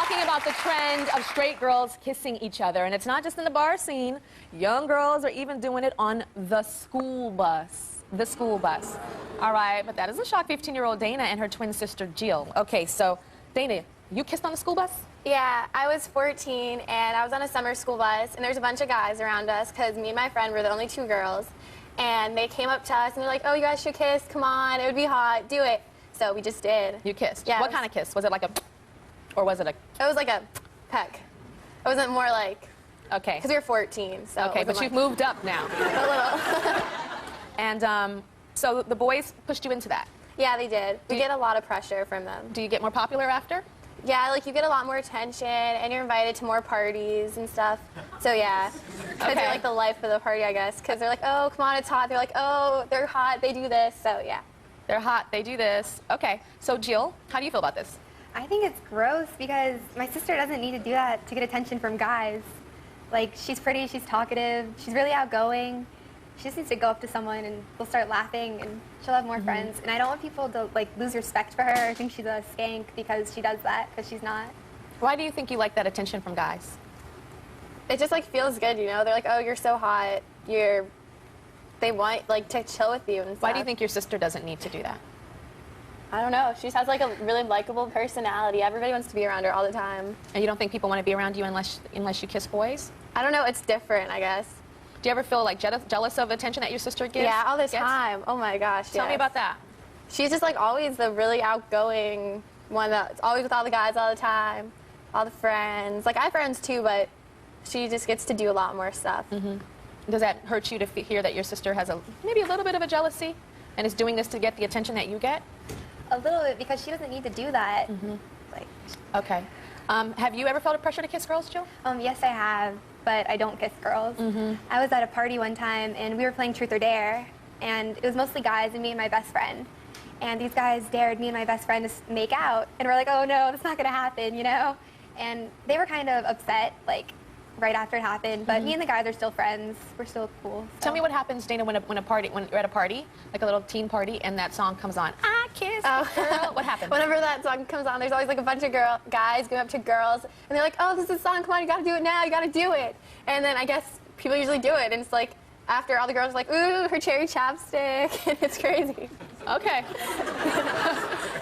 talking about the trend of straight girls kissing each other. And it's not just in the bar scene. Young girls are even doing it on the school bus. The school bus. All right, but that doesn't shock 15-year-old Dana and her twin sister, Jill. Okay, so, Dana, you kissed on the school bus? Yeah, I was 14, and I was on a summer school bus, and there's a bunch of guys around us, because me and my friend were the only 2 girls. And they came up to us, and they're like, oh, you guys should kiss. Come on, it would be hot. Do it. So we just did. You kissed? Yeah. What kind of kiss? Was it like a... Or was it a... It was like a peck. It wasn't more like... Okay. Because we were 14, so... Okay, but you've moved up now. A little. And so the boys pushed you into that? Yeah, they did. We get a lot of pressure from them. Do you get more popular after? Yeah, like you get a lot more attention, and you're invited to more parties and stuff. So yeah, because you're like the life of the party, I guess. Because they're like, oh, come on, it's hot. They're like, oh, they're hot. They do this. So yeah. They're hot. They do this. Okay. So Jill, how do you feel about this? I think it's gross because my sister doesn't need to do that to get attention from guys. Like, she's pretty, she's talkative, she's really outgoing. She just needs to go up to someone and they'll start laughing and she'll have more friends. And I don't want people to like lose respect for her or think she's a skank because she does that, because she's not. Why do you think you like that attention from guys? It just like feels good, you know? They're like, oh, you're so hot. They want like to chill with you and stuff. Why do you think your sister doesn't need to do that? I don't know. She just has like a really likable personality. Everybody wants to be around her all the time. And you don't think people want to be around you unless you kiss boys? I don't know. It's different, I guess. Do you ever feel like jealous of attention that your sister gets? Yeah, all the time. Oh my gosh. Tell me about that. She's just like always the really outgoing one that's always with all the guys all the time, all the friends. Like I have friends too, but she just gets to do a lot more stuff. Does that hurt you to hear that your sister has maybe a little bit of a jealousy and is doing this to get the attention that you get? A little bit, because she doesn't need to do that. Like. Okay. Have you ever felt a pressure to kiss girls, Jill? Yes, I have, but I don't kiss girls. I was at a party one time, and we were playing Truth or Dare, and it was mostly guys and me and my best friend. And these guys dared me and my best friend to make out, and we're like, oh no, that's not gonna happen, you know? And they were kind of upset, like, right after it happened, but me and the guys are still friends. We're still cool. So. Tell me what happens, Dana, when you're at a party, like a little teen party, and that song comes on. I kiss a girl. What happens? Whenever that song comes on, there's always like a bunch of guys going up to girls, and they're like, oh, this is a song, come on, you gotta do it now, you gotta do it. And then I guess people usually do it, and it's like, after all the girls are like, ooh, her cherry chapstick, and it's crazy. Okay.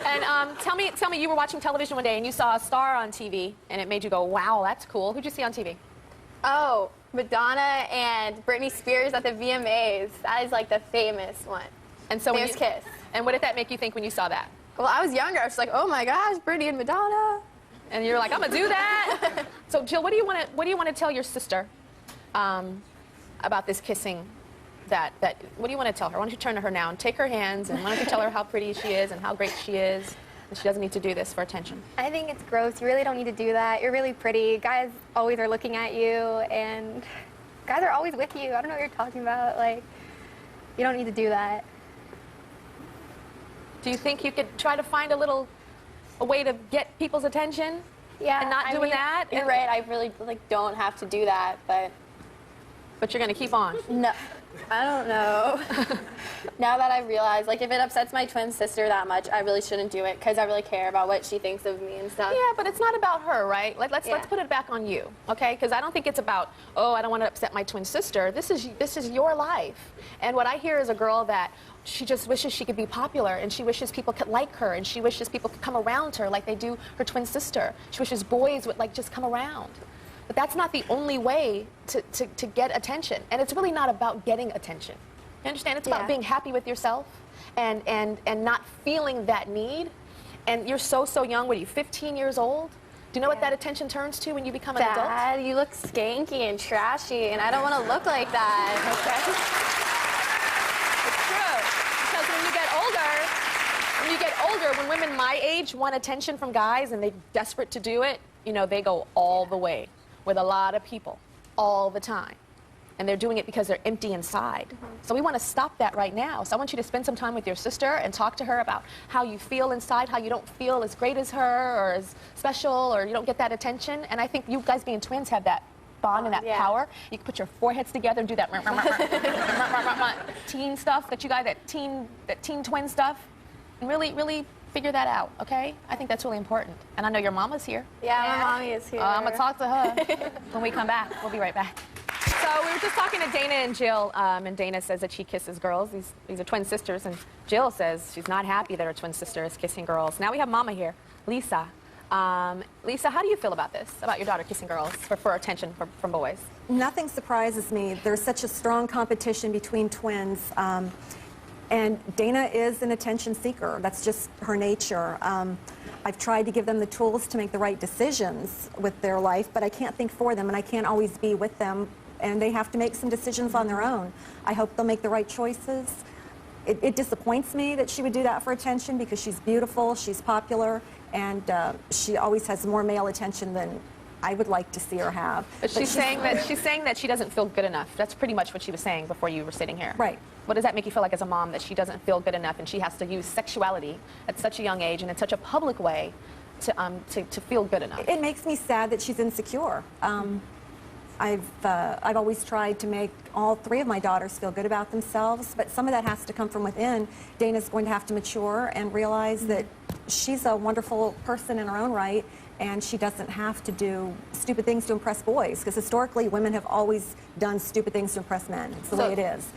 And tell me, you were watching television one day, and you saw a star on TV, and it made you go, wow, that's cool. Who'd you see on TV? Oh, Madonna and Britney Spears at the VMAs. That is like the famous one. And so famous kiss. And what did that make you think when you saw that? Well, I was younger. I was like, oh my gosh, Britney and Madonna. And you're like, I'm gonna do that. So Jill, what do you want to tell your sister about this kissing? What do you want to tell her? Why don't you turn to her now and take her hands, and why don't you tell her how pretty she is and how great she is? She doesn't need to do this for attention. I think it's gross. You really don't need to do that. You're really pretty. Guys always are looking at you, and guys are always with you. I don't know what you're talking about. Like, you don't need to do that. Do you think you could try to find a way to get people's attention? Yeah. And not doing that? You're right. I really don't have to do that, but you're gonna keep on. No. I don't know. Now that I realize, like, if it upsets my twin sister that much, I really shouldn't do it, because I really care about what she thinks of me and stuff. Yeah, but it's not about her, right? Let's put it back on you, okay? Because I don't think it's about, oh, I don't want to upset my twin sister. This is your life. And what I hear is a girl that she just wishes she could be popular, and she wishes people could like her, and she wishes people could come around her like they do her twin sister. She wishes boys would, like, just come around. But that's not the only way to get attention. And it's really not about getting attention. You understand? It's about being happy with yourself and not feeling that need. And you're so young. What are you, 15 years old? Do you know what that attention turns to when you become an adult? Dad, you look skanky and trashy, and I don't want to look like that, okay? It's true. Because when you get older, when women my age want attention from guys and they're desperate to do it, you know, they go all the way with a lot of people all the time. And they're doing it because they're empty inside. So we want to stop that right now. So I want you to spend some time with your sister and talk to her about how you feel inside, how you don't feel as great as her or as special, or you don't get that attention. And I think you guys being twins have that bond and that power. You can put your foreheads together and do that teen stuff that you guys, that teen twin stuff, and really figure that out, okay? I think that's really important. And I know your mama's here. Yeah, my mommy is here. I'm gonna talk to her when we come back. We'll be right back. So we were just talking to Dana and Jill, and Dana says that she kisses girls. These are twin sisters, and Jill says she's not happy that her twin sister is kissing girls. Now we have Mama here, Lisa. Lisa, how do you feel about this, about your daughter kissing girls for attention from boys? Nothing surprises me. There's such a strong competition between twins. And Dana is an attention seeker. That's just her nature. I've tried to give them the tools to make the right decisions with their life, but I can't think for them, and I can't always be with them, and they have to make some decisions on their own. I hope they'll make the right choices. It disappoints me that she would do that for attention because she's beautiful, she's popular, and she always has more male attention than I would like to see her have. But she's saying that she doesn't feel good enough. That's pretty much what she was saying before you were sitting here. Right. What does that make you feel like as a mom, that she doesn't feel good enough and she has to use sexuality at such a young age and in such a public way to feel good enough? It makes me sad that she's insecure. I've always tried to make all three of my daughters feel good about themselves, but some of that has to come from within. Dana's going to have to mature and realize that she's a wonderful person in her own right, and she doesn't have to do stupid things to impress boys, because historically women have always done stupid things to impress men. It's the way it is.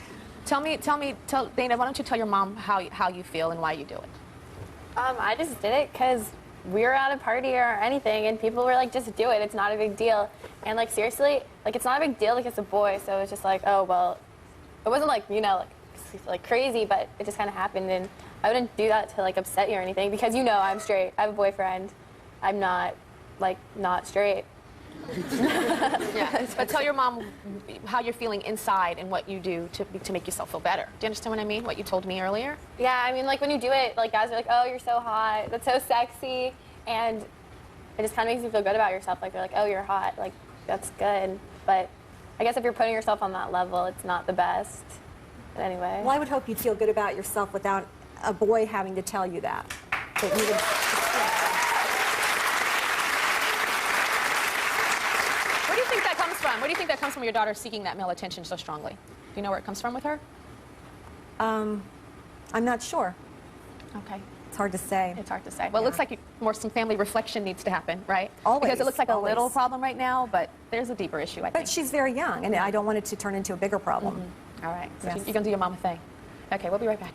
Tell Dana, why don't you tell your mom how you feel and why you do it? I just did it because we were at a party or anything, and people were like, just do it, it's not a big deal. And like, seriously, like, it's not a big deal to kiss a boy, so it's just like, oh, well, it wasn't like, you know, like crazy, but it just kind of happened, and I wouldn't do that to like upset you or anything, because you know I'm straight, I have a boyfriend, I'm not, like, not straight. Yeah, but tell your mom how you're feeling inside and what you do to make yourself feel better. Do you understand what I mean, what you told me earlier? Yeah, I mean, like, when you do it, like, guys are like, oh, you're so hot, that's so sexy, and it just kind of makes you feel good about yourself. Like, they're like, oh, you're hot, like, that's good. But I guess if you're putting yourself on that level, it's not the best. But anyway. Well, I would hope you'd feel good about yourself without a boy having to tell you that. That you would, Where do you think that comes from? Where do you think that comes from, your daughter seeking that male attention so strongly? Do you know where it comes from with her? I'm not sure. Okay. It's hard to say. It's hard to say. Well, it looks like some family reflection needs to happen, right? Always. Because it looks like a Always. little problem right now, but there's a deeper issue, I think. But she's very young, and I don't want it to turn into a bigger problem. All right. So Yes. you're going to do your mama thing. Okay, we'll be right back.